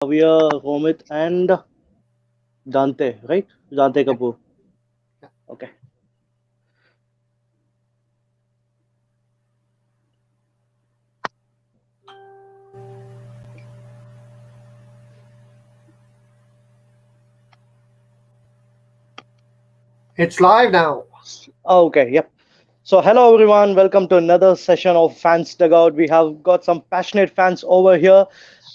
Javier, Romit, and Dante, right? Dante Yeah. Kapoor. Okay. It's live now. Okay, yep. So, hello everyone. Welcome to another session of Fans Dugout. We have got some passionate fans over here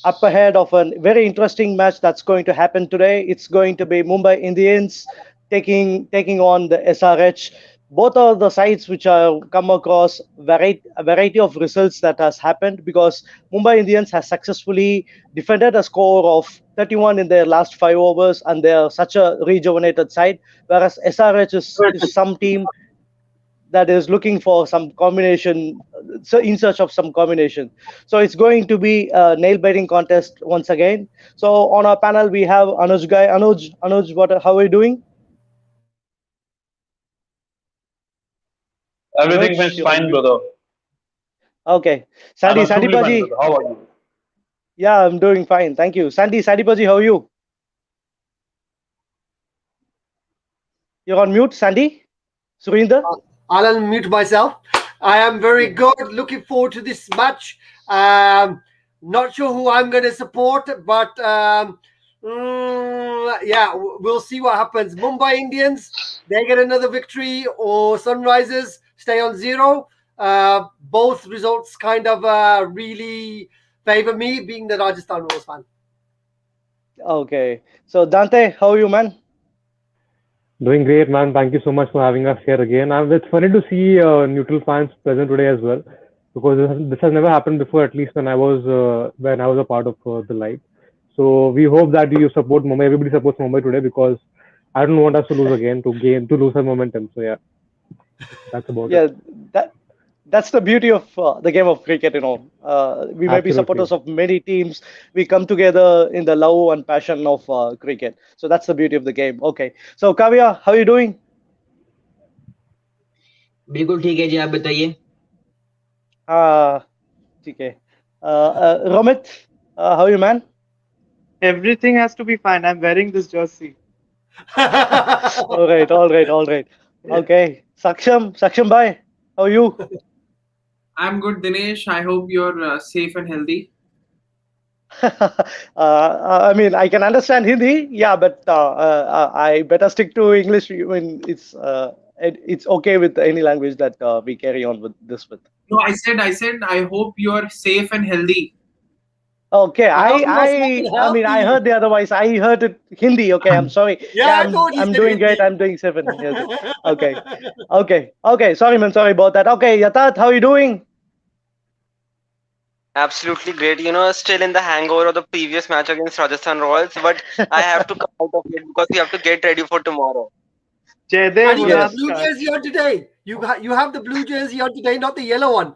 up ahead of a very interesting match that's going to happen today. It's going to be Mumbai Indians taking on the SRH. Both are the sides which are come across a variety of results that has happened because Mumbai Indians has successfully defended a score of 31 in their last 5 overs, and they are such a rejuvenated side, whereas SRH is some team that is looking for some combination, so in search of some combination. So it's going to be a nail biting contest once again. So on our panel we have Anuj, what, how are you doing? Everything Anuj, is you're on fine, mute. brother. Okay. I'm Sandy absolutely fine, Paji. brother. How are you? Yeah, I'm doing fine, thank you. Sandy Paji, how are you? You're on mute, Sandy. Surinder. I'll unmute myself. I am very Yeah. good. Looking forward to this match. Not sure who I'm going to support, but yeah, we'll see what happens. Mumbai Indians, they get another victory, or Sunrisers stay on zero. Both results kind of really favor me, being the Rajasthan Royals fan. Okay, so Dante, how are you, man? Doing great, man. Thank you so much for having us here again. It's funny to see neutral fans present today as well, because this has never happened before. At least when I was a part of the live. So we hope that you support Mumbai. Everybody supports Mumbai today because I don't want us to lose again to lose our momentum. So yeah, that's about it. Yeah, that that's the beauty of the game of cricket. We may be Absolutely. supporters of many teams. We come together in the love and passion of cricket. So that's the beauty of the game. Okay. So Kavya, how are you doing? बिल्कुल ठीक है जी आप बताइए Uh, okay. Romit, how are you, man? Everything has to be fine. I'm wearing this jersey. All right, all right, all right. Okay. Saksham, bye. How are you? I'm good, Dinesh. I hope you're safe and healthy. I mean, I can understand Hindi, yeah, but I better stick to English when it's okay with any language that we carry on with this with. No, I said, I hope you're safe and healthy. Okay, I hope you're fucking I mean, I healthy. heard the otherwise. I heard it Hindi. Okay, I'm sorry. Yeah, Yeah, I thought he I'm said doing great. Hindi. I'm doing seven. Healthy. Okay, okay. Sorry, man. Sorry about that. Okay, Yatat, how are you doing? Absolutely great. Still in the hangover of the previous match against Rajasthan Royals, but I have to come out of it because we have to get ready for tomorrow. Jaidev And you got the Yes. blue Unadkat. jersey on today. You have the blue jersey on today, not the yellow one.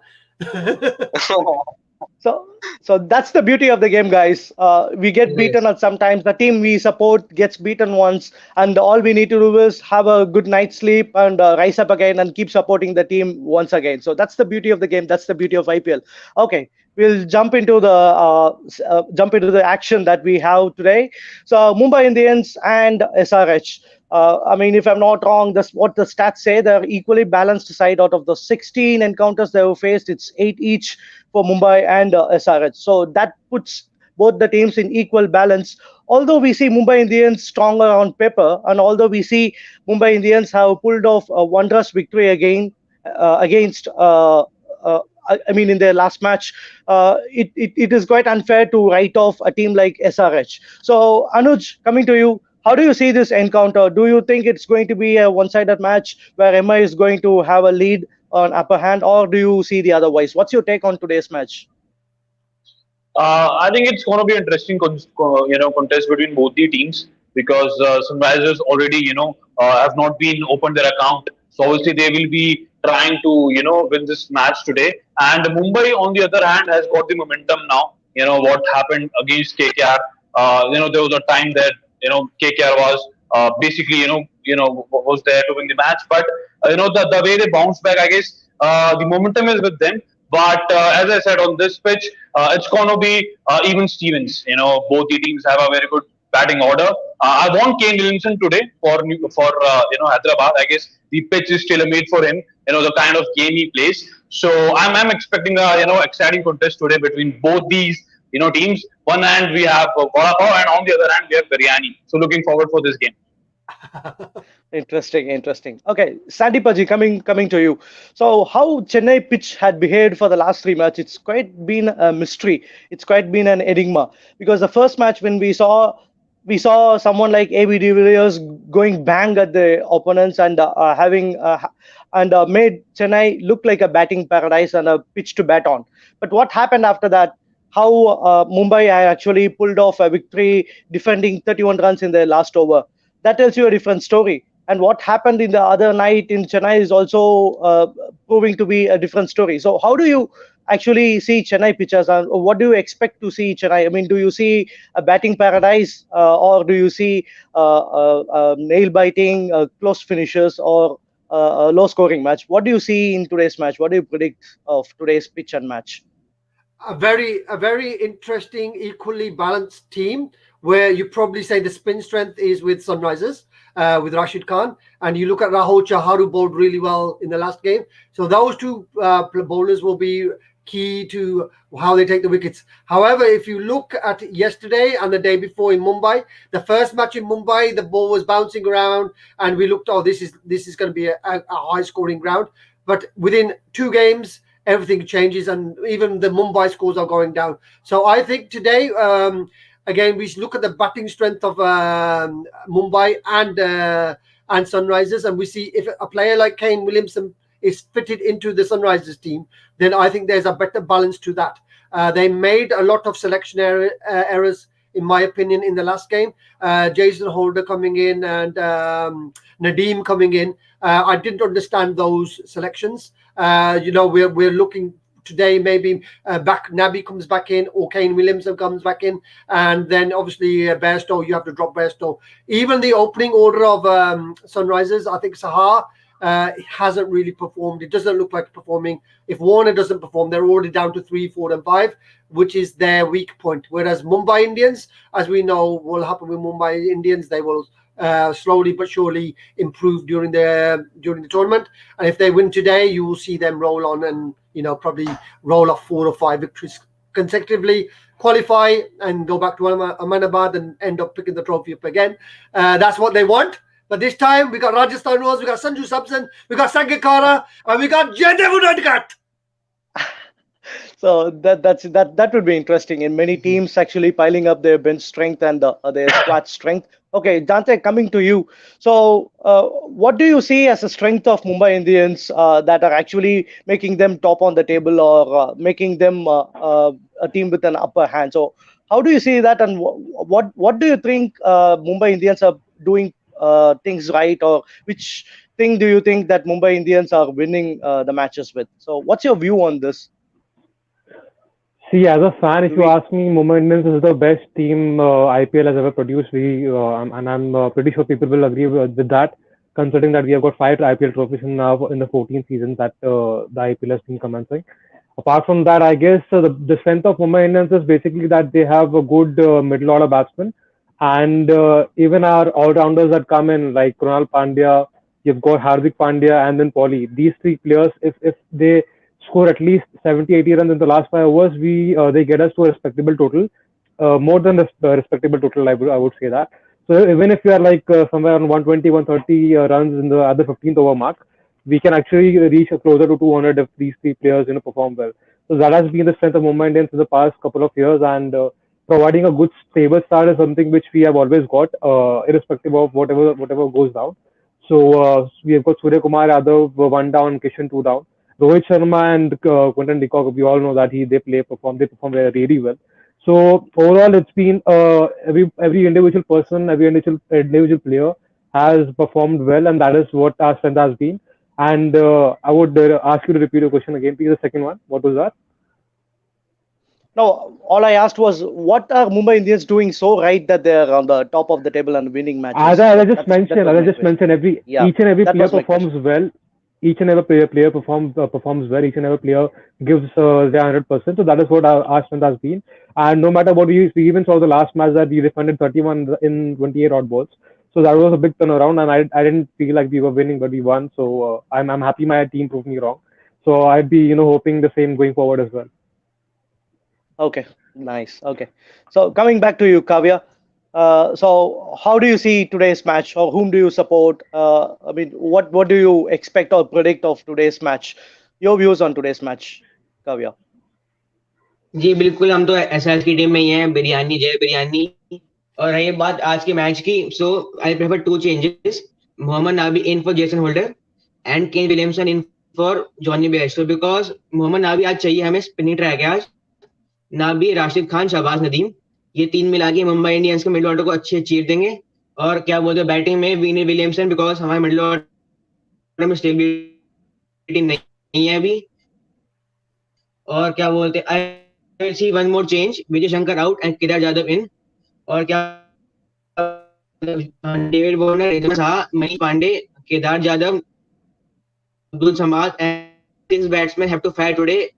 So that's the beauty of the game, guys. We get It beaten is. at sometimes. The team we support gets beaten once, and all we need to do is have a good night's sleep and rise up again and keep supporting the team once again. So that's the beauty of the game. That's the beauty of IPL. Okay, we'll jump into the action that we have today. So Mumbai Indians and SRH. I mean, if I'm not wrong, that's what the stats say. They're equally balanced side. Out of the 16 encounters they have faced, it's 8 each for Mumbai and SRH. So that puts both the teams in equal balance. Although we see Mumbai Indians stronger on paper, and although we see Mumbai Indians have pulled off a wondrous victory again against. I mean, in their last match, it is quite unfair to write off a team like SRH. So, Anuj, coming to you, how do you see this encounter? Do you think it's going to be a one-sided match where Emma is going to have a lead on upper hand, or do you see the otherwise? What's your take on today's match? I think it's going to be an interesting, contest between both the teams because Sunrisers already, have not been opened their account. So obviously they will be trying to, win this match today. And Mumbai, on the other hand, has got the momentum now. What happened against KKR. There was a time that KKR was basically, was there to win the match. But the way they bounced back, I guess the momentum is with them. But as I said, on this pitch, it's going to be even Stevens. Both the teams have a very good batting order. I want Kane Williamson today for Hyderabad. I guess the pitch is tailor made for him. The kind of game he plays. So I'm expecting a exciting contest today between both these teams. One hand we have Vada Pav, and on the other hand we have Biryani. So looking forward for this game. Interesting. Okay, Sandy Paji, coming to you. So, how Chennai pitch had behaved for the last three matches? It's quite been a mystery. It's quite been an enigma because the first match when we saw someone like AB de Villiers going bang at the opponents and made Chennai look like a batting paradise and a pitch to bat on. But what happened after that? How Mumbai actually pulled off a victory, defending 31 runs in their last over. That tells you a different story. And what happened in the other night in Chennai is also proving to be a different story. So how do you actually see Chennai pitchers, and what do you expect to see Chennai? I mean, do you see a batting paradise, or do you see nail biting, close finishes, or a low scoring match? What do you see in today's match? What do you predict of today's pitch and match? A very interesting, equally balanced team where you probably say the spin strength is with Sunrisers, with Rashid Khan, and you look at Rahul Chahar, who bowled really well in the last game. So those two bowlers will be key to how they take the wickets. However, if you look at yesterday and the day before in Mumbai, the first match in Mumbai, the ball was bouncing around, and we looked, this is going to be a high scoring ground. But within two games, everything changes, and even the Mumbai scores are going down. So I think today, again, we look at the batting strength of Mumbai and Sunrisers, and we see if a player like Kane Williamson is fitted into the Sunrisers team, then I think there's a better balance to that. They made a lot of selection errors, in my opinion, in the last game. Jason Holder coming in and Nadeem coming in. I didn't understand those selections. We're looking today, maybe Nabi comes back in, or Kane Williamson comes back in, and then obviously Bairstow, you have to drop Bairstow. Even the opening order of Sunrisers, I think Sahar hasn't really performed. It doesn't look like performing. If Warner doesn't perform, they're already down to 3, 4, and 5, which is their weak point. Whereas Mumbai Indians, as we know will happen with Mumbai Indians, they will slowly but surely improve during the tournament. And if they win today, you will see them roll on and probably roll off 4 or 5 victories consecutively, qualify and go back to Ahmedabad and end up picking the trophy up again. That's what they want. But this time we got Rajasthan Royals, we got Sanju Samson, we got Sangakkara, and we got Jaydev Unadkat. So that would be interesting. In many teams actually piling up their bench strength and their squad strength. Okay, Dante, coming to you. So, what do you see as a strength of Mumbai Indians that are actually making them top on the table, or making them a team with an upper hand? So, how do you see that, and what do you think Mumbai Indians are doing things right, or which thing do you think that Mumbai Indians are winning the matches with? So, what's your view on this? See, as a fan, if you ask me, Mumbai Indians is the best team IPL has ever produced. I'm pretty sure people will agree with that, considering that we have got 5 IPL trophies now in the 14th season that the IPL has been commencing. Apart from that, I guess the strength of Mumbai Indians is basically that they have a good middle order batsman, and even our all-rounders that come in, like Krunal Pandya, you've got Hardik Pandya, and then Paulie. These 3 players, if they score at least 70-80 runs in the last 5 overs, they get us to a respectable total, more than the respectable total, I would say that. So even if we are like somewhere on 120-130 runs in the other 15th over mark, we can actually reach closer to 200 if these 3 players perform well. So that has been the strength of Mumbai Indians in the past couple of years, and providing a good stable start is something which we have always got, irrespective of whatever goes down. So we have got Surya Kumar Yadav 1 down, Kishan 2 down. Rohit Sharma and Quinton de Kock, we all know that they perform really well. So overall, it's been every individual person, every individual player has performed well, and that is what our strength has been. And I would ask you to repeat your question again, please. The second one, what was that? No, all I asked was, what are Mumbai Indians doing so right that they're on the top of the table and winning matches? As I just mentioned, each and every player performs well. each and every player performs well. Each and every player gives their 100%. So that is what our strength has been. And no matter what, we even saw the last match that we defended 31 in 28 odd balls. So that was a big turnaround, and I didn't feel like we were winning, but we won. So I'm happy my team proved me wrong. So I'd be hoping the same going forward as well. Okay, nice. Okay, so coming back to you, Kavya. So how do you see today's match, or whom do you support? I mean, what do you expect or predict of today's match? Your views on today's match, Kavya. जी बिल्कुल, हम तो SRH की team में ही हैं, बिरयानी जय बिरयानी। और रही बात आज के मैच की, so I prefer two changes, Mohammad Nabi in for Jason Holder and Kane Williamson in for Jonny Bairstow, because Mohammad Nabi आज चाहिए हमें स्पिनिंग ट्रैक है आज। नाबी, राशिद खान, शहबाज नदीम, ये तीन मिला के मुंबई इंडियंस के मिडल ऑर्डर को अच्छे चीर देंगे। और क्या बोलते हैं बैटिंग में विनी विलियमसन, बिकॉज हमारे मिडल ऑर्डर में स्टेबिलिटी नहीं है अभी। और क्या बोलते हैं, I will see one more change, Vijay Shankar out and Kedar Jadhav in. और क्या David Warner, Ritam Shah, Manish Pandey, Kedar Jadhav, Abdul Samad and six batsman have to fire today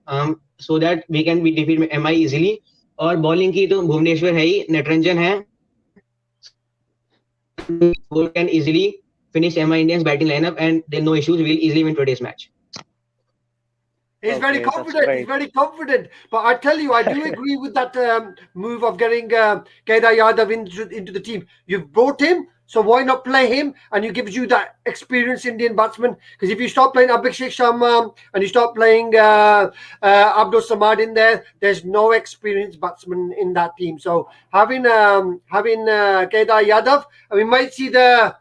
so that we can be defeat MI easily. और बॉलिंग की तो भुवनेश्वर है ही, नटरंजन है, who can easily finish MI Indians batting lineup, and there are no issues. We'll easily win today's match. He's very Okay, that's confident. great. He's very confident. But I tell you, I do agree with that move of getting Kedar Yadav into the team. You've brought him, so why not play him? And he gives you that experienced Indian batsman. Because if you start playing Abhishek Sharma and you start playing Abdul Samad in there, there's no experienced batsman in that team. So having Kedar Yadav, and we might see the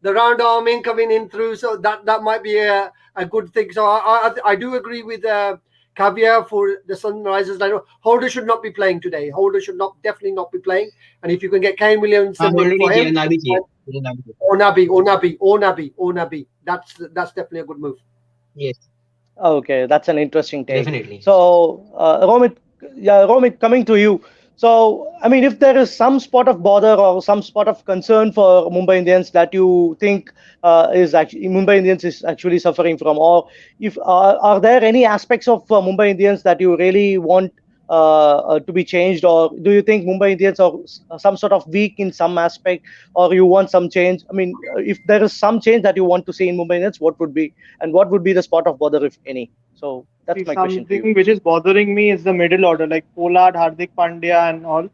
round arm in coming in through, so that might be a good thing. So I do agree with Kavya for the Sunrisers. I know Holder should not be playing today. Holder should definitely not be playing. And if you can get Kane Williamson in for him, or Nabi, that's definitely a good move. Yes, Okay, that's an interesting take. definitely. So, Romit, coming to you. So, I mean, if there is some spot of bother or some spot of concern for Mumbai Indians that you think is actually Mumbai Indians is actually suffering from, or if are there any aspects of Mumbai Indians that you really want to be changed, or do you think Mumbai Indians are some sort of weak in some aspect, or you want some change? I mean, if there is some change that you want to see in Mumbai Indians, what would be, and what would be the spot of bother, if any? So that's See, my question to you. something which is bothering me is the middle order, like Pollard, Hardik Pandya, and all.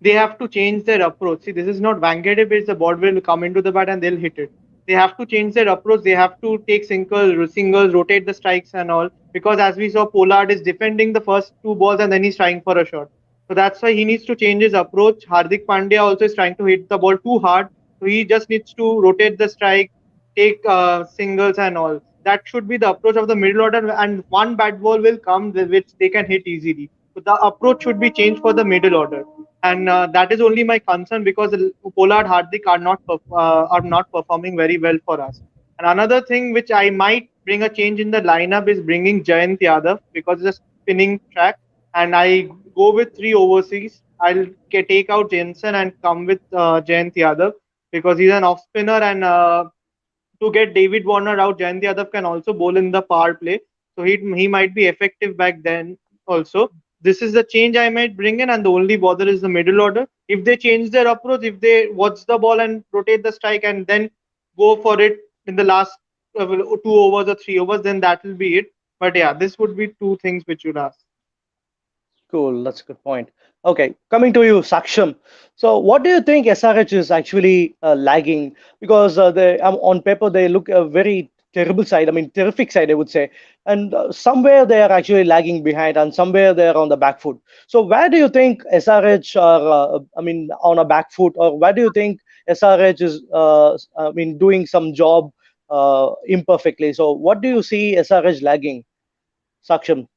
They have to change their approach. See, this is not Wankhede based. The ball will come into the bat and they'll hit it. They have to change their approach. They have to take singles, rotate the strikes and all. Because as we saw, Pollard is defending the first two balls and then he's trying for a shot. So that's why he needs to change his approach. Hardik Pandya also is trying to hit the ball too hard. So he just needs to rotate the strike, take singles and all. That should be the approach of the middle order, and one bad ball will come which they can hit easily. So the approach should be changed for the middle order, and that is only my concern because Pollard, Hardik are not performing very well for us. And another thing which I might bring a change in the lineup is bringing Jayant Yadav because it's a spinning track, and I go with 3 overseas. I'll take out Jensen and come with Jayant Yadav because he's an off spinner, and to get David Warner out, Jayant Yadav can also bowl in the power play. So he might be effective back then also. This is the change I might bring in, and the only bother is the middle order. If they change their approach, if they watch the ball and rotate the strike and then go for it in the last 2 overs or 3 overs, then that will be it. But yeah, this would be 2 things which you'd ask. Cool, that's a good point. Okay, coming to you, Saksham. So, what do you think SRH is actually lagging? Because they on paper they look a very terrible side. I mean, terrific side, I would say. And somewhere they are actually lagging behind, and somewhere they are on the back foot. So, where do you think SRH are? I mean, on a back foot, or where do you think SRH is? I mean, doing some job imperfectly. So, what do you see SRH lagging, Saksham?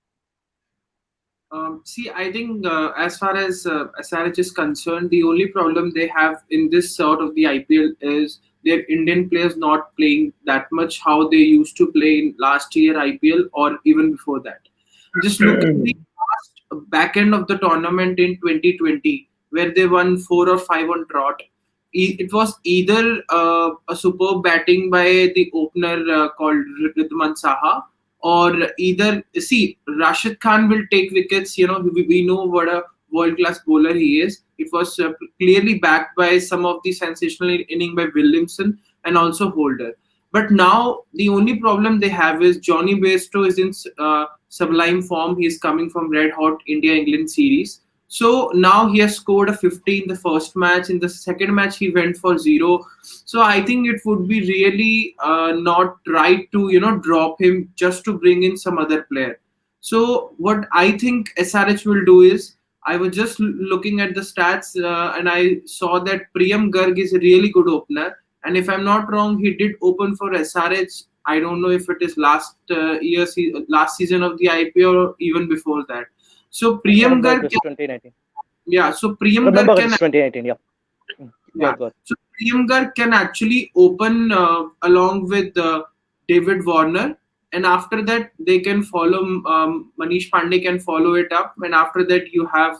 See, I think as far as SRH is concerned, the only problem they have in this sort of the IPL is their Indian players not playing that much how they used to play in last year IPL or even before that. Just look at the last back end of the tournament in 2020 where they won 4 or 5 on trot. it was either a superb batting by the opener called Ridwan Saha, or either see Rashid Khan will take wickets. We know what a world class bowler he is. It was clearly backed by some of the sensational inning by Williamson and also Holder. But now the only problem they have is Johnny Bairstow is in sublime form. He is coming from red hot India England series. So now he has scored a 50 in the first match. In the second match, he went for zero. So I think it would be really not right to drop him just to bring in some other player. So what I think SRH will do is, I was just looking at the stats and I saw that Priyam Garg is a really good opener. And if I'm not wrong, he did open for SRH. I don't know if it is last season of the IPL or even before that. So Priyam Remember, it Garg was 2019. so Priyam Remember, Garg it's 2019. Yeah. yeah. Good. So Priyam Garg can actually open along with David Warner, and after that they can follow. Manish Pandey can follow it up, and after that you have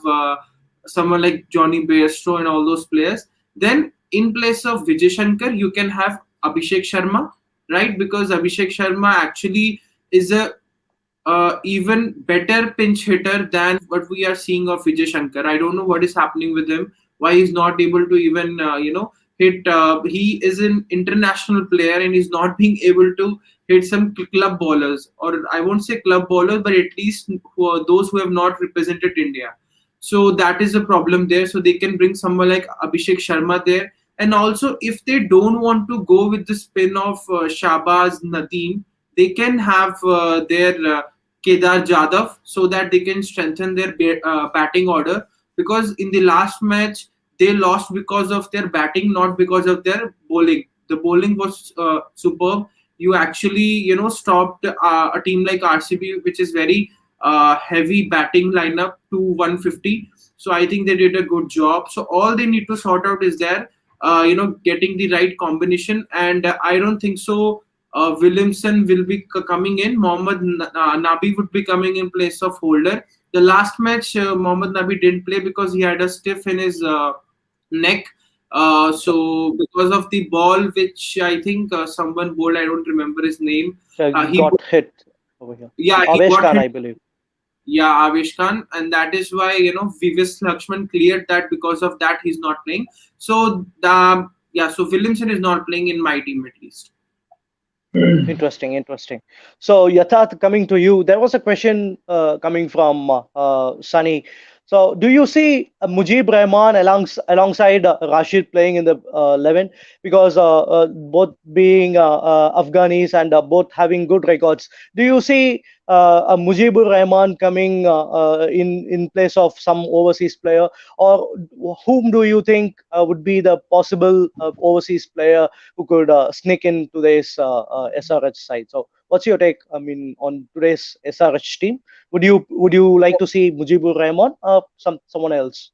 someone like Johnny Bairstow and all those players. Then in place of Vijay Shankar, you can have Abhishek Sharma, right? Because Abhishek Sharma actually is a even better pinch hitter than what we are seeing of Vijay Shankar. I don't know what is happening with him. Why he's not able to even hit. He is an international player and he's not being able to hit some club bowlers, or I won't say club bowlers, but at least those who have not represented India. So that is a problem there. So they can bring someone like Abhishek Sharma there. And also, if they don't want to go with the spin of Shahbaz Nadeem, they can have their Kedar Jadhav, so that they can strengthen their batting order. Because in the last match they lost because of their batting, not because of their bowling. The bowling was superb. You actually stopped a team like RCB, which is very heavy batting lineup, to 150. So I think they did a good job. So all they need to sort out is their getting the right combination, and I don't think so Williamson will be coming in. Mohammad Nabi would be coming in place of Holder. The last match, Mohammad Nabi didn't play because he had a stiff in his neck. So because of the ball, which I think someone bowled, I don't remember his name. He Got hit over here. Yeah, he Avesh got Khan, hit. I believe. Yeah, Avesh Khan, and that is why Vivis Lakshman cleared that. Because of that, he's not playing. So so Williamson is not playing in my team at least. Interesting, interesting. So, Yatharth, coming to you, there was a question coming from Sunny. So, do you see Mujib Rahman alongside Rashid playing in the 11? Because both being Afghanis and both having good records, do you see Mujibur Rahman coming in place of some overseas player, or whom do you think would be the possible overseas player who could sneak in today's SRH side? So, what's your take? I mean, on today's SRH team, would you like to see Mujibur Rahman or someone else?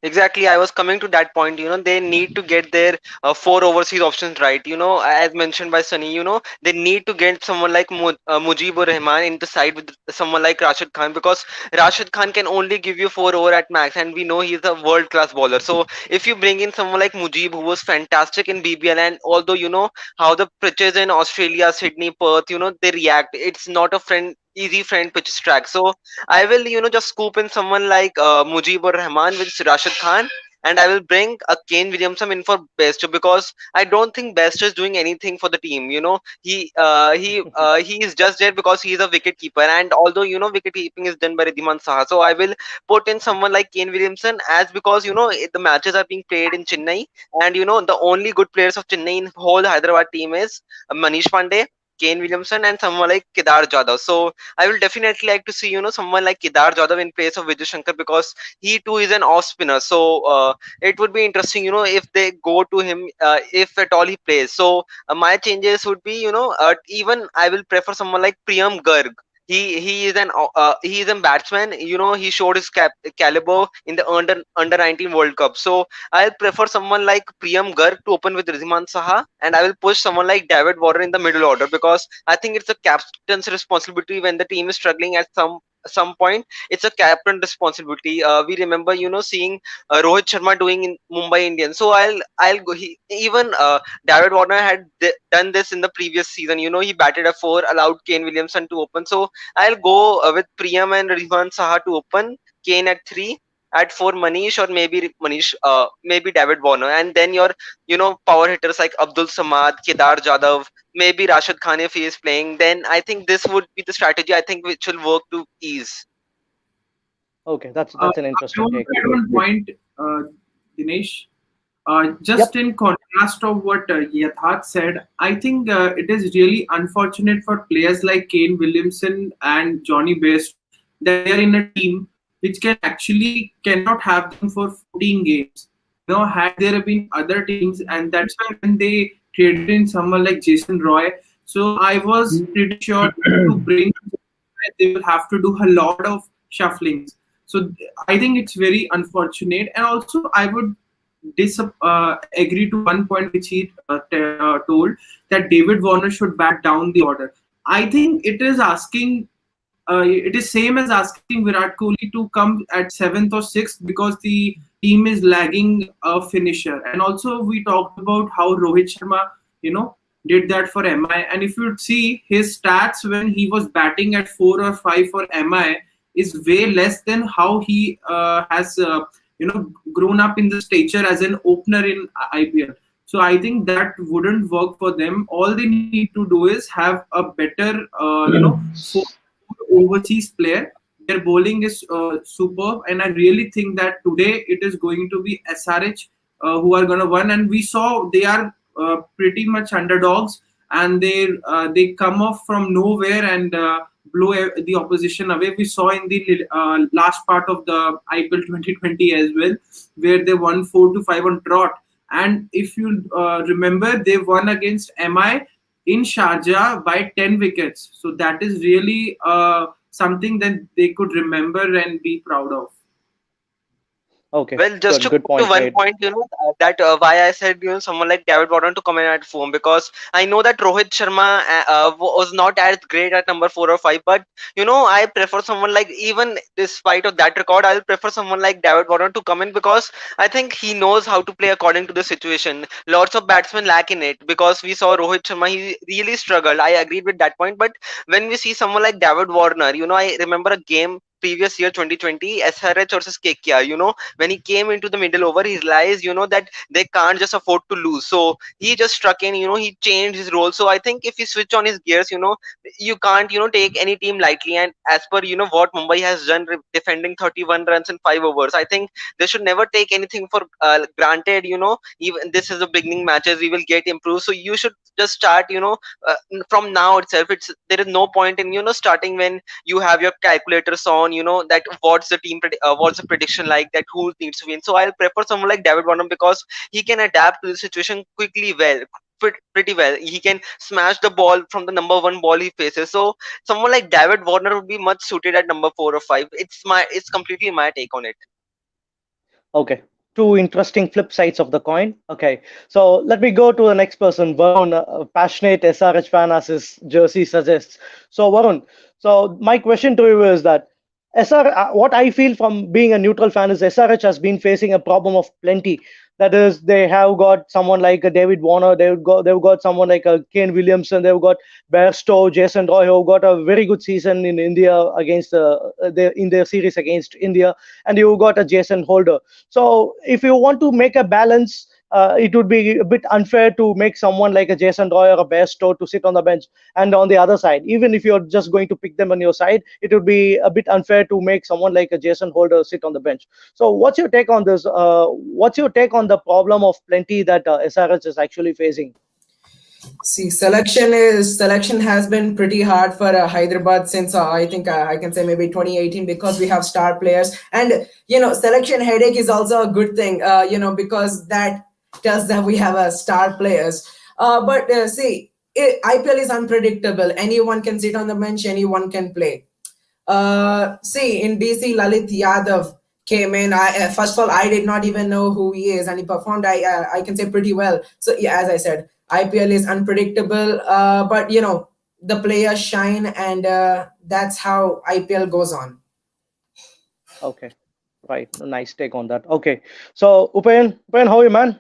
Exactly, I was coming to that point. They need to get their four overseas options right. As mentioned by Sunny, they need to get someone like Mujibur Rahman into side with someone like Rashid Khan, because Rashid Khan can only give you 4 over at max, and we know he's a world class bowler. So if you bring in someone like Mujib, who was fantastic in BBL, and although you know how the pitches in Australia, Sydney, Perth, they react. It's not a easy friend pitch track. So I will, just scoop in someone like Mujibur Rahman with Rashid Khan, and I will bring a Kane Williamson in for Best, because I don't think Best is doing anything for the team. He is just there because he is a wicket keeper, and although wicket keeping is done by Ridhiman Saha, so I will put in someone like Kane Williamson, as because the matches are being played in Chennai, and the only good players of Chennai in whole Hyderabad team is Manish Pandey, Kane Williamson, and someone like Kedar Jadhav. So I will definitely like to see someone like Kedar Jadhav in place of Vijay Shankar, because he too is an off spinner. So it would be interesting if they go to him, if at all he plays. So my changes would be even I will prefer someone like Priyam Garg. He is a batsman. He showed his caliber in the under 19 World Cup. So I'll prefer someone like Priyam Garg to open with Ridhiman Saha, and I will push someone like David Warner in the middle order, because I think it's the captain's responsibility when the team is struggling at some some point it's a captain responsibility. We remember, seeing Rohit Sharma doing in Mumbai Indians. So I'll go. Even David Warner had done this in the previous season. He batted a four, allowed Kane Williamson to open. So I'll go with Priyam and Ridwan Saha to open, Kane at three. At four, Manish, or maybe Manish, maybe David Warner, and then your power hitters like Abdul Samad, Kedar Jadhav, maybe Rashid Khan if he is playing. Then I think this would be the strategy. I think which will work to ease. Okay, that's an I interesting want take. to add one point, Dinesh. Just Yep. in contrast of what Yatharth said, I think it is really unfortunate for players like Kane Williamson and Johnny Bairstow that they are in a team which can actually cannot have them for 14 games. Had there been other teams, and that's why when they traded in someone like Jason Roy, so I was pretty sure to bring they will have to do a lot of shufflings. So I think it's very unfortunate, and also I would agree to one point which he told that David Warner should back down the order. I think it is asking. It is same as asking Virat Kohli to come at seventh or sixth because the team is lagging a finisher. And also we talked about how Rohit Sharma, did that for MI. And if you see his stats when he was batting at 4 or 5 for MI is way less than how he has grown up in the stature as an opener in IPL. So I think that wouldn't work for them. All they need to do is have a better overseas player. Their bowling is superb, and I really think that today it is going to be SRH who are going to win. And we saw they are pretty much underdogs, and they come off from nowhere and blow the opposition away. We saw in the last part of the IPL 2020 as well, where they won 4-5 on trot. And if you remember, they won against MI in Sharjah by 10 wickets. So that is really something that they could remember and be proud of. Okay, Well, just to good come to point one made. point, that why I said, someone like David Warner to come in at form, because I know that Rohit Sharma was not as great at number 4 or 5, but I prefer someone like, even despite of that record, I'll prefer someone like David Warner to come in, because I think he knows how to play according to the situation. Lots of batsmen lack in it, because we saw Rohit Sharma, he really struggled. I agreed with that point, but when we see someone like David Warner, I remember a game previous year 2020 SRH versus KKR. When he came into the middle over, he realized, that they can't just afford to lose. So he just struck in, he changed his role. So I think if he switch on his gears, you can't, take any team lightly. And as per, what Mumbai has done, defending 31 runs in 5 overs, I think they should never take anything for granted. Even this is the beginning matches, we will get improved. So you should just start, from now itself. There is no point in, starting when you have your calculators on, that what's the what's the prediction like, that who needs to win. So I'll prefer someone like David Warner, because he can adapt to the situation quickly, pretty well. He can smash the ball from the number one ball he faces. So someone like David Warner would be much suited at number 4 or 5. It's completely my take on it. Okay, two interesting flip sides of the coin. Okay, so let me go to the next person, Varun, a passionate SRH fan, as his jersey suggests. So, Varun, so my question to you is that what I feel from being a neutral fan is SRH has been facing a problem of plenty. That is, they have got someone like a David Warner, they've got someone like a Kane Williamson, they've got Bairstow, Jason Roy, who got a very good season in India against in their series against India, and you got a Jason Holder. So if you want to make a balance, it would be a bit unfair to make someone like a Jason Roy or a Bairstow to sit on the bench, and on the other side, even if you're just going to pick them on your side, it would be a bit unfair to make someone like a Jason Holder sit on the bench. So what's your take on this? What's your take on the problem of plenty that SRH is actually facing? See, selection has been pretty hard for Hyderabad since I think I can say maybe 2018, because we have star players, and selection headache is also a good thing, because that tells that we have star players. But see, IPL is unpredictable. Anyone can sit on the bench, anyone can play. See, in DC, Lalit Yadav came in. First of all, I did not even know who he is, and he performed, I can say, pretty well. So yeah, as I said, IPL is unpredictable, but the players shine, and that's how IPL goes on. Okay, right. Nice take on that. Okay, so Upayan, how are you, man?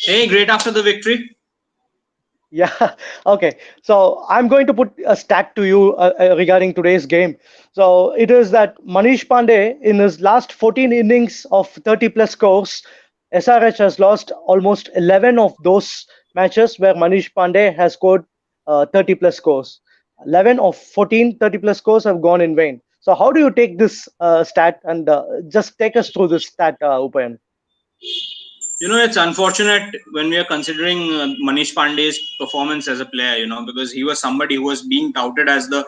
Hey, great after the victory. Yeah, okay. So I'm going to put a stat to you regarding today's game. So it is that Manish Pandey, in his last 14 innings of 30 plus scores, SRH has lost almost 11 of those matches where Manish Pandey has scored 30 plus scores. 11 of 14 30 plus scores have gone in vain. So how do you take this stat, and just take us through this stat, Upayan? It's unfortunate when we are considering Manish Pandey's performance as a player, because he was somebody who was being touted as the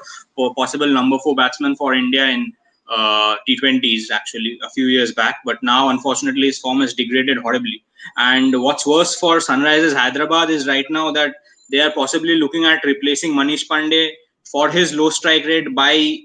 possible number 4 batsman for India in T20s actually a few years back. But now, unfortunately, his form has degraded horribly. And what's worse for Sunrisers Hyderabad is right now that they are possibly looking at replacing Manish Pandey for his low strike rate by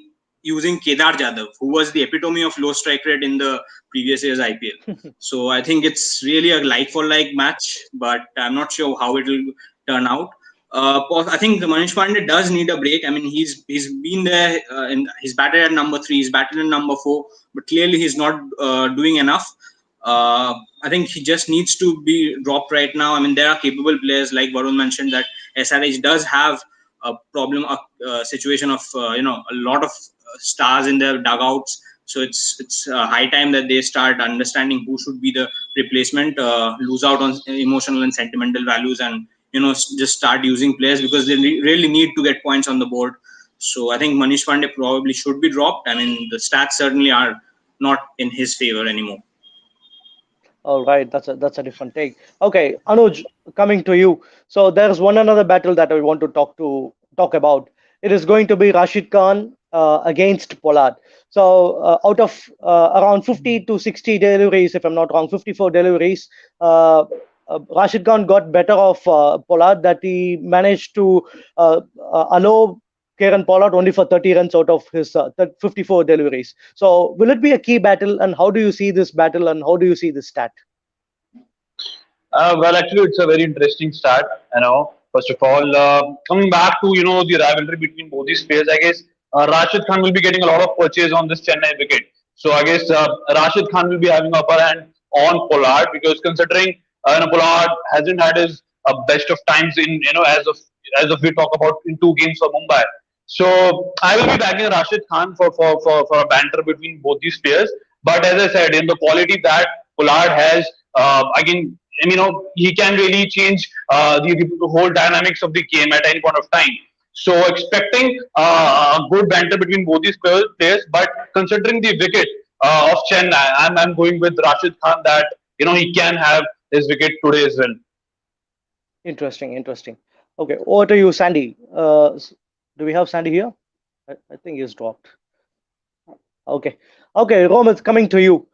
using Kedar Jadhav, who was the epitome of low strike rate in the previous year's IPL. So I think it's really a like for like match, but I'm not sure how it will turn out. I think Manish Pandey does need a break. I mean, he's been there and he's batted at number 3, he's batted at number 4, but clearly he's not doing enough. I think he just needs to be dropped right now. I mean, there are capable players like Varun mentioned that SRH does have a problem, a situation of a lot of stars in their dugouts. So it's high time that they start understanding who should be the replacement, lose out on emotional and sentimental values, and just start using players because they really need to get points on the board. So I think Manish Pandey probably should be dropped. I mean, the stats certainly are not in his favor anymore. All right, that's a different take. Okay, Anuj, coming to you. So there's one another battle that I want to talk about. It is going to be Rashid Khan against Pollard. So out of around 50 to 60 deliveries, if I'm not wrong, 54 deliveries, Rashid Khan got better of Pollard, that he managed to allow Kieran Pollard only for 30 runs out of his 54 deliveries. So, will it be a key battle, and how do you see this battle, and how do you see this stat? Well, actually, it's a very interesting start. First of all, coming back to the rivalry between both these players, I guess Rashid Khan will be getting a lot of purchase on this Chennai wicket. So I guess Rashid Khan will be having upper hand on Pollard, because considering Pollard hasn't had his best of times in as of we talk about in 2 games for Mumbai. So I will be backing Rashid Khan for a banter between both these players. But as I said, in the quality that Pollard has, again, and he can really change the whole dynamics of the game at any point of time. So expecting a good banter between both these players, but considering the wicket of Chennai, I'm going with Rashid Khan that he can have his wicket today as well. Interesting, interesting. Okay, over to you, Sandy. Do we have Sandy here? I think he's dropped. Okay, okay, Romit, coming to you.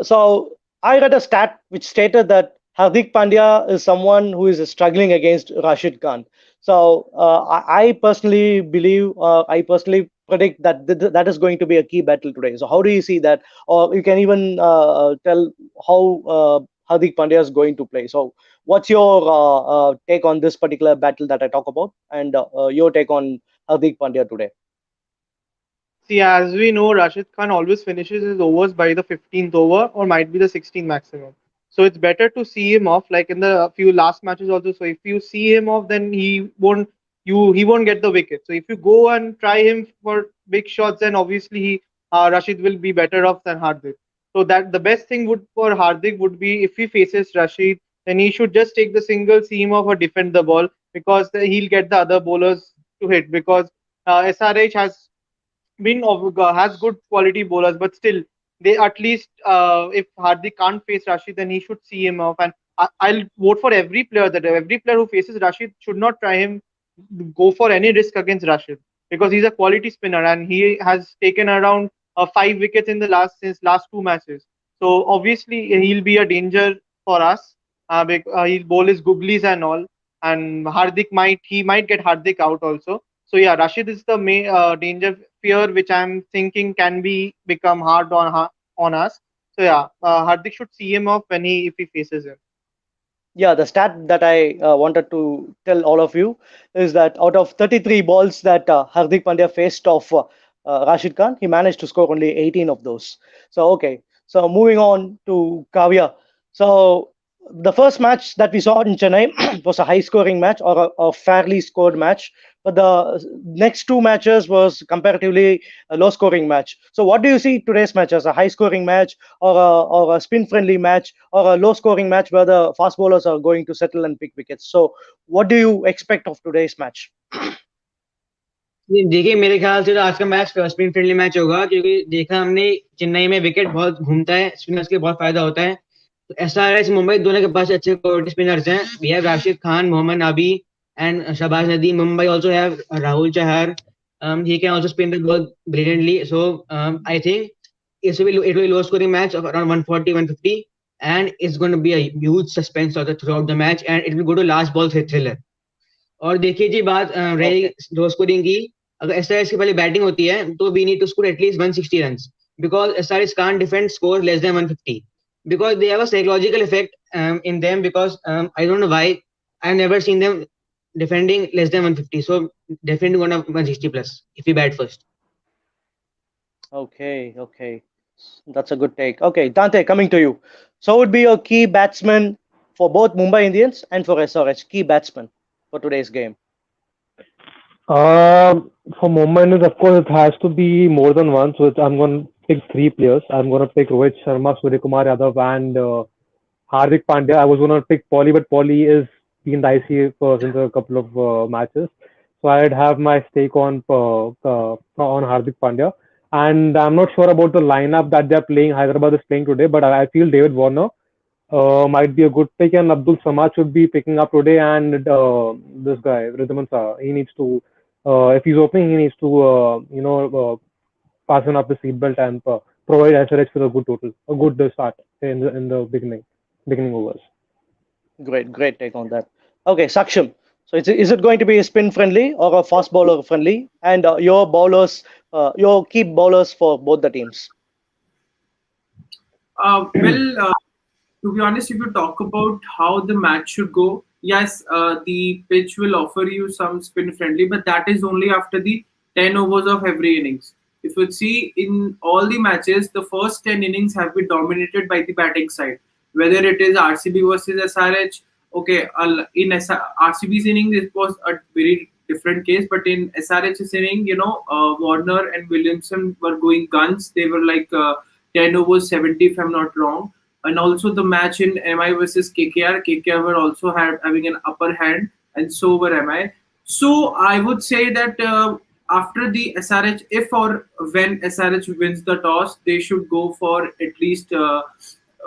So I read a stat which stated that Hardik Pandya is someone who is struggling against Rashid Khan. So I personally believe, I personally predict that that is going to be a key battle today. So how do you see that? Or you can even tell how Hardik Pandya is going to play. So what's your take on this particular battle that I talk about, and your take on Hardik Pandya today? See, as we know, Rashid Khan always finishes his overs by the 15th over or might be the 16th maximum. So it's better to see him off, like in the few last matches also. So if you see him off, then he won't get the wicket. So if you go and try him for big shots, then obviously Rashid will be better off than Hardik. So that the best thing would for Hardik would be, if he faces Rashid, then he should just take the single, see him off or defend the ball, because he'll get the other bowlers to hit, because SRH has good quality bowlers, but still, they at least, if Hardik can't face Rashid, then he should see him off. And I'll vote for every player that every player who faces Rashid should not try him, go for any risk against Rashid, because he's a quality spinner and he has taken around 5 wickets in the last 2 matches. So obviously he'll be a danger for us. He'll bowl his googlies and all, and he might get Hardik out also. So yeah, Rashid is the main danger fear, which I'm thinking can be become hard on us. So yeah, Hardik should see him off when if he faces him. Yeah, the stat that I wanted to tell all of you is that out of 33 balls that Hardik Pandya faced of Rashid Khan, he managed to score only 18 of those. So, okay. So, moving on to Kavya. So, the first match that we saw in Chennai was a high scoring match or a fairly scored match. But the next two matches was comparatively a low scoring match. So, what do you see today's match as a high scoring match or a spin friendly match or a low scoring match where the fast bowlers are going to settle and pick wickets? So, what do you expect of today's match? ये देखिए मेरे ख्याल से तो आज का match spin friendly match होगा क्योंकि देखा हमने चेन्नई में विकेट बहुत घूमता है, स्पिनर्स के बहुत फायदा होता है। तो एसआरएच मुंबई दोनों के पास अच्छे क्वालिटी स्पिनर्स हैं। We have Rashid Khan, Mohammad Nabi and Shahbaz Nadeem. Mumbai also have Rahul Chahar, he can also spin the ball brilliantly. So I think it will be low scoring match of around 140 150, and it's going to be a huge suspense throughout the match, and it will go to last ball thriller. और देखिए जी बात रही low scoring की, अगर SRH की पहले batting होती है तो we need to score at least 160 runs because SRH can't defend score less than 150 because they have a psychological effect in them because I don't know why I've never seen them defending less than 150, so definitely going to 160 plus if we bat first. Okay, okay. That's a good take. Okay, Dante, coming to you. So, who would be your key batsman for both Mumbai Indians and for SRH? Key batsman for today's game. For Mumbai Indians, of course, it has to be more than one. So I'm going to pick three players. I'm going to pick Rohit Sharma, Suryakumar Yadav, and Hardik Pandya. I was going to pick Paulie, but Paulie is been dicey for since a couple of matches. So I'd have my stake on Hardik Pandya. And I'm not sure about the lineup that they're playing. Hyderabad is playing today, but I feel David Warner might be a good pick, and Abdul Samad should be picking up today. And this guy, Ridhaman Saha, he needs to, if he's opening, he needs to, fasten up the seatbelt and provide SRH with a good total, a good start in the beginning overs. Great take on that. Okay, Saksham. So is it going to be a spin friendly or a fast bowler friendly? And your bowlers, your key bowlers for both the teams. To be honest, if you talk about how the match should go, yes, the pitch will offer you some spin friendly, but that is only after the 10 overs of every innings. If you see in all the matches, the first 10 innings have been dominated by the batting side. Whether it is RCB versus SRH, okay, in RCB's innings it was a very different case, but in SRH's inning, Warner and Williamson were going guns. They were like 10 overs 70, if I'm not wrong. And also the match in MI versus KKR, KKR were also having an upper hand, and so were MI. So I would say that after the SRH, if or when SRH wins the toss, they should go for at least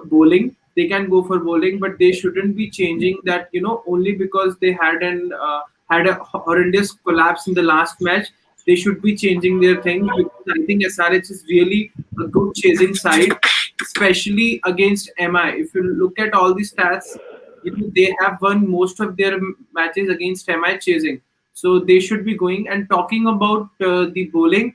bowling. They can go for bowling, but they shouldn't be changing that. Only because they had a horrendous collapse in the last match, they should be changing their things, because I think SRH is really a good chasing side, especially against MI. If you look at all the stats, they have won most of their matches against MI chasing. So they should be going. And talking about the bowling,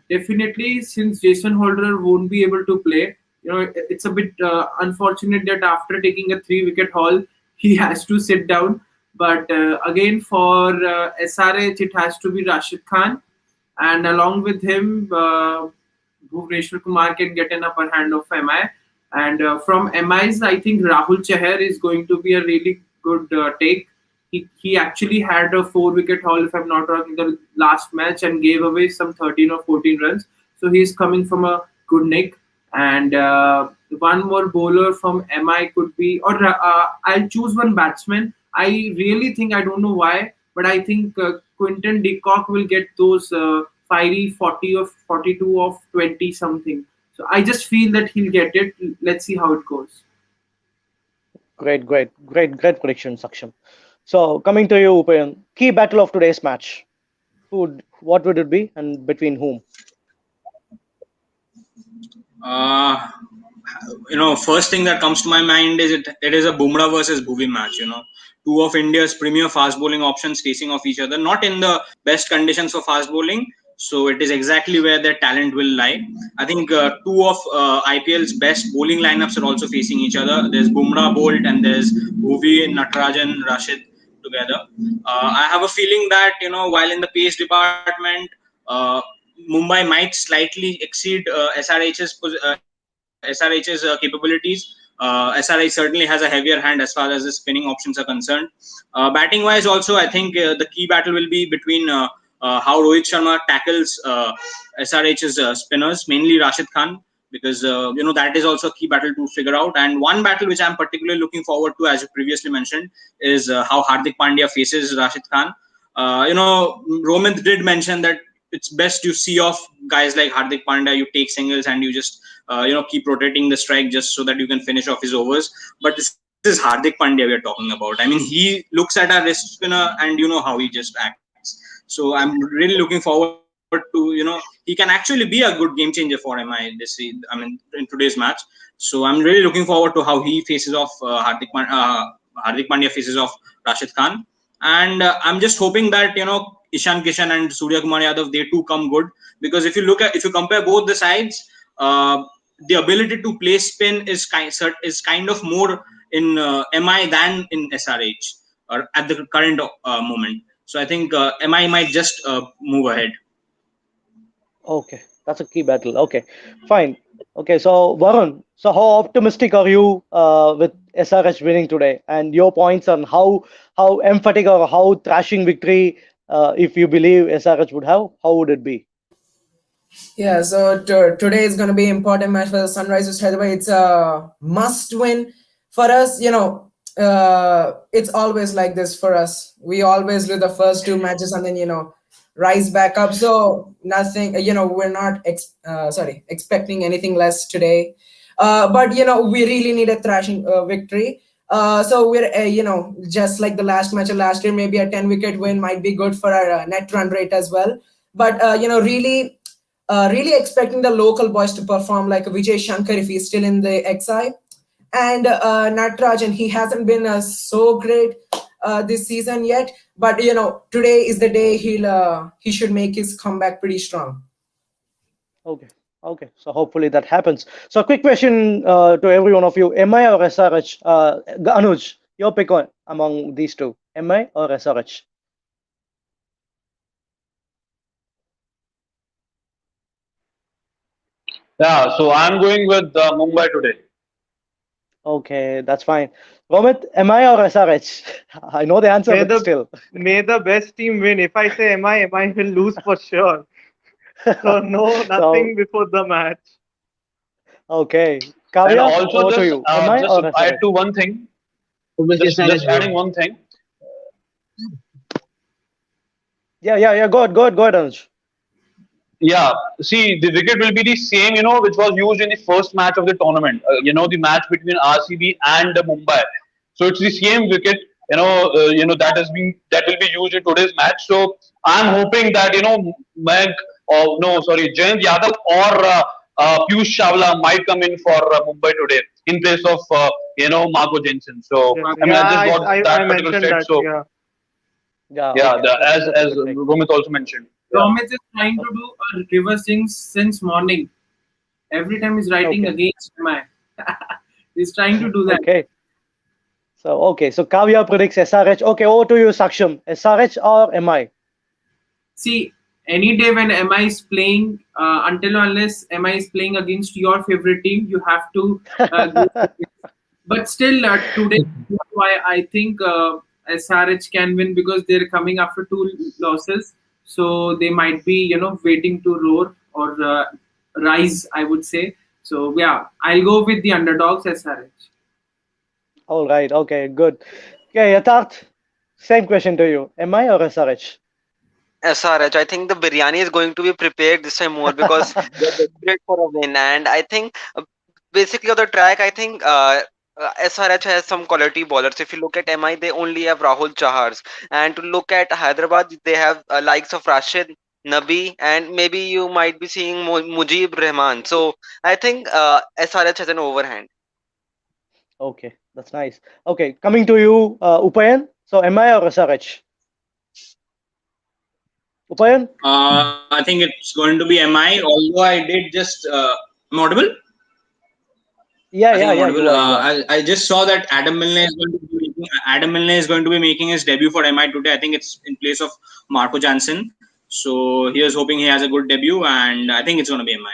definitely since Jason Holder won't be able to play, it's a bit unfortunate that after taking a 3-wicket haul, he has to sit down. But again, for SRH, it has to be Rashid Khan, and along with him, Bhuvneshwar Kumar can get an upper hand of MI. And from MI's, I think Rahul Chahar is going to be a really good take. He actually had a 4-wicket haul, if I'm not wrong, in the last match and gave away some 13 or 14 runs. So he's coming from a good nick. And one more bowler from MI could be, or I'll choose one batsman. I really think, I don't know why, but I think Quinton de Kock will get those fiery 40 of 42 of 20 something. So I just feel that he'll get it. Let's see how it goes. Great prediction, Saksham. So coming to you, Upayan, key battle of today's match. What would it be, and between whom? First thing that comes to my mind is it is a Bumrah versus Bhuvi match. Two of India's premier fast bowling options facing off each other, not in the best conditions for fast bowling. So it is exactly where their talent will lie. I think two of IPL's best bowling lineups are also facing each other. There's Bumrah Bolt and there's Bhuvi, Natarajan, Rashid together. I have a feeling that while in the pace department, Mumbai might slightly exceed SRH's capabilities. SRH certainly has a heavier hand as far as the spinning options are concerned. Batting wise, also, I think the key battle will be between how Rohit Sharma tackles SRH's spinners, mainly Rashid Khan, because that is also a key battle to figure out. And one battle which I'm particularly looking forward to, as you previously mentioned, is how Hardik Pandya faces Rashid Khan. Romit did mention that it's best you see off guys like Hardik Pandya. You take singles and you just keep rotating the strike just so that you can finish off his overs. But this is Hardik Pandya we are talking about. I mean, he looks at a wrist spinner and you know how he just acts. So I'm really looking forward to he can actually be a good game changer for MI in today's match. So I'm really looking forward to how he faces off Hardik Pandya faces off Rashid Khan. And I'm just hoping that Ishan Kishan and Surya Kumar Yadav, they too come good, because if you compare both the sides, the ability to play spin is kind of more in MI than in SRH or at the current moment. So I think MI might just move ahead. Okay, that's a key battle. Okay, fine. Okay, so Varun, so how optimistic are you with SRH winning today, and your points on how emphatic or how thrashing victory, if you believe SRH would have, how would it be? Yeah, so today is going to be important match for the Sunrisers Hyderabad. It's a must win for us. It's always like this for us. We always lose the first two matches and then rise back up. So nothing. We're not expecting anything less today. But we really need a thrashing victory. So we're just like the last match of last year, maybe a 10-wicket win might be good for our net run rate as well. But really expecting the local boys to perform like Vijay Shankar if he's still in the XI. And Natarajan, he hasn't been so great this season yet. But today is the day he should make his comeback pretty strong. Okay, okay. So hopefully that happens. So quick question to every one of you: MI or SRH? Anuj, your pick on among these two: MI or SRH? Yeah, so I'm going with Mumbai today. Okay, that's fine. Romit, MI or SRH? I know the answer, May but the still. may the best team win. If I say MI will lose for sure. So no, So nothing before the match. okay, And Kavya, also over to you. MI just or add SRH? to one thing, Obviously, just SRH, adding bro. one thing. Yeah. Go ahead, Anuj. Yeah, see, the wicket will be the same, which was used in the first match of the tournament. The match between RCB and Mumbai. So it's the same wicket, that will be used in today's match. So I'm hoping that Mayank, or no, sorry, Jayant Yadav or Piyush Chawla might come in for Mumbai today in place of Marco Jensen. So Yes. I mean, Yeah, I just got I that particular mentioned set. that. So Yeah. Yeah, yeah, okay. That's a as good pick. Romit also mentioned. Yeah. Romit is trying to do a reverse things since morning. Every time he's writing Okay, against MI. He's trying to do that. okay. So Kavya predicts SRH. Okay, over to you, Saksham. SRH or MI? See, any day when MI is playing, until or unless MI is playing against your favorite team, you have to go. But still, today, why I think SRH can win, because they're coming after two losses, so they might be waiting to roar or rise, I would say. So yeah, I'll go with the underdogs SRH. All right, okay, good. Okay, Yatharth, same question to you. MI or SRH? SRH, I think the biryani is going to be prepared this time more because they're desperate for a win. And I think basically on the track, I think SRH has some quality bowlers. If you look at MI, they only have Rahul Chahars. And to look at Hyderabad, they have likes of Rashid, Nabi, and maybe you might be seeing Mujib Rahman. So I think SRH has an overhand. Okay, that's nice. Okay, coming to you, Upayan. So MI or SRH? Upayan? I think it's going to be MI. Although I did just I'm audible. Yeah, I think yeah, I'm yeah. audible. You are. You are. I just saw that Adam Milne is going to be making his debut for MI today. I think it's in place of Marco Jansen. So he is hoping he has a good debut, and I think it's going to be MI.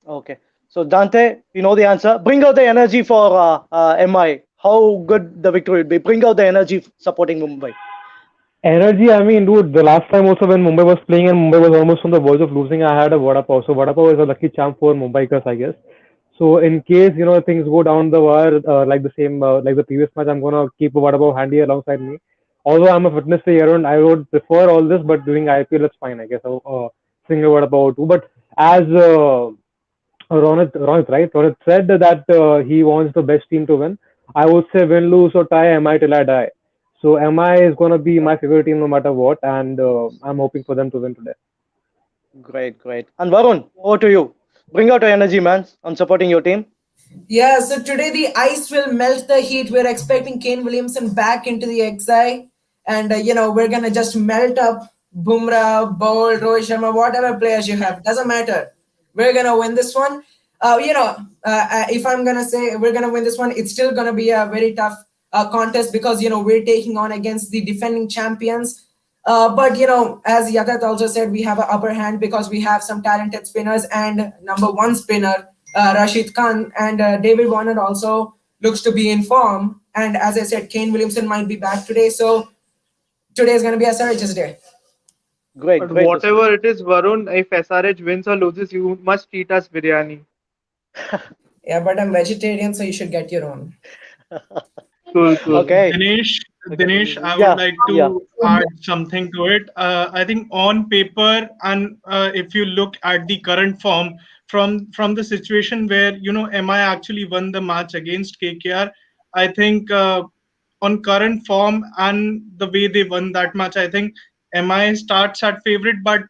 Okay. So Dante, you know the answer. Bring out the energy for MI. How good the victory will be. Bring out the energy supporting Mumbai. Energy, I mean, dude, the last time also when Mumbai was playing and Mumbai was almost on the verge of losing, I had a vada pav. So vada pav is a lucky charm for Mumbaikars, I guess. So in case things go down the wire like the same like the previous match, I'm gonna keep a vada pav handy alongside me. Although I'm a fitness year-round, I would prefer all this, but during IPL, it's fine, I guess. Single vada pav too. But as Ronit, right? Ronit said that he wants the best team to win. I would say win, lose, or tie, MI till I die. So MI is going to be my favorite team no matter what, and I'm hoping for them to win today. Great, great. And Varun, over to you. Bring out your energy, man. I'm supporting your team. Yeah, so today the ice will melt the heat. We're expecting Kane Williamson back into the XI. And, we're going to just melt up Bumrah, Bolt, Rohit Sharma, whatever players you have. Doesn't matter. We're going to win this one. If I'm going to say we're going to win this one, it's still going to be a very tough contest because, we're taking on against the defending champions. But as Yagat also said, we have an upper hand because we have some talented spinners and number one spinner, Rashid Khan, and David Warner also looks to be in form. And as I said, Kane Williamson might be back today. So today is going to be SRH's day. Great, But great. whatever it is, Varun, if SRH wins or loses, you must treat us biryani. Yeah, but I'm vegetarian, so you should get your own. Cool, cool. Okay. Dinesh, I would Yeah, like yeah. to add something to it. I think on paper, and if you look at the current form from the situation where MI actually won the match against KKR, I think on current form and the way they won that match, I think MI starts at favorite. But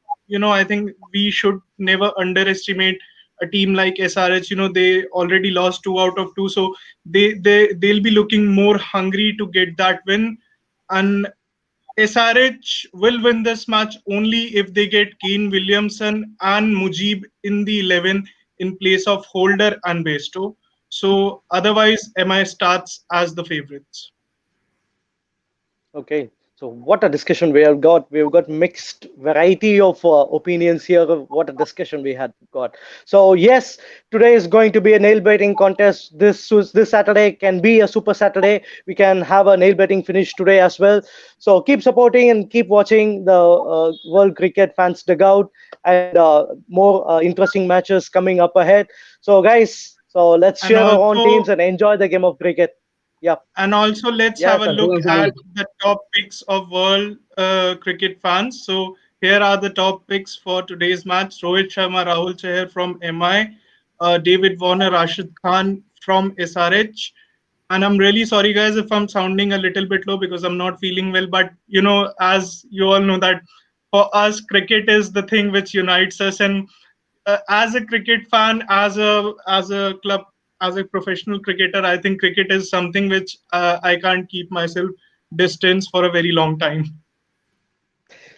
I think we should never underestimate a team like SRH. They already lost 2 out of 2, so they'll be looking more hungry to get that win. And SRH will win this match only if they get Kane Williamson and Mujib in the 11 in place of Holder and Bairstow. So otherwise, MI starts as the favorites. Okay. So what a discussion we have got. We've got mixed variety of opinions here. What a discussion we had got. So yes, today is going to be a nail biting contest. This Saturday can be a super Saturday. We can have a nail biting finish today as well. So keep supporting and keep watching the World Cricket Fans Dugout and more interesting matches coming up ahead. So guys, so let's And share our own also, teams and enjoy the game of cricket. Yeah. And also, let's Yeah, have a Sandeep. look at the top picks of world cricket fans. So here are the top picks for today's match: Rohit Sharma, Rahul Chahar from MI, David Warner, Rashid Khan from SRH. And I'm really sorry, guys, if I'm sounding a little bit low because I'm not feeling well. But as you all know, that for us, cricket is the thing which unites us. And as a cricket fan, as a club, as a professional cricketer, I think cricket is something which I can't keep myself distance for a very long time.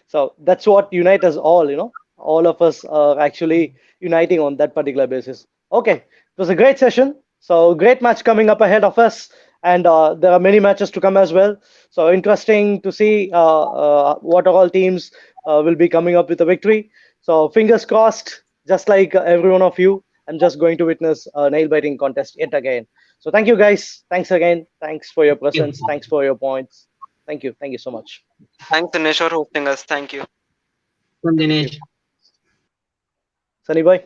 So that's what unites us all. All of us are actually uniting on that particular basis. Okay, it was a great session. So great match coming up ahead of us, and there are many matches to come as well. So interesting to see what all teams will be coming up with a victory. So fingers crossed, just like every one of you. I'm just going to witness a nail biting contest yet again. So thank you guys. Thanks again. Thanks for your presence. Thanks for your points. Thank you. Thank you so much. Thanks, Dinesh, for hosting us. Thank you. Thank Dinesh. you. Sunny boy.